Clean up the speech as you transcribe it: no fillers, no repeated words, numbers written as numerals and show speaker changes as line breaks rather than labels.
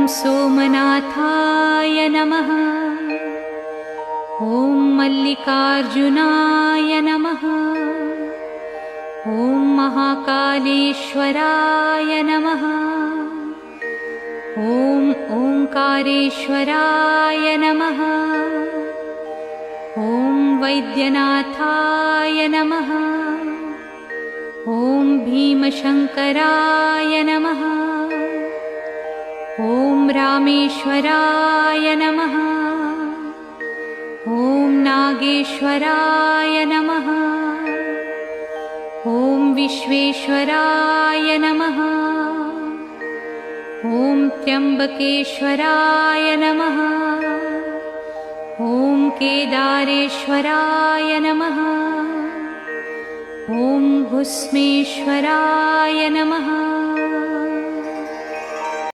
सोमनाथाय नमः। ॐ मल्लिकार्जुनाय नमः। ॐ महाकालेश्वराय नमः। ॐ ओंकारेश्वराय नमः। ॐ वैद्यनाथाय नमः। ॐ भीमशंकराय नमः। ॐ रामेश्वराय नमः। ॐ नागेश्वराय नमः। ॐ विश्वेश्वराय नमः। ॐ त्र्यंबकेश्वराय नमः। ॐ केदारेश्वराय नमः। ॐ भुस्मेश्वराय नमः।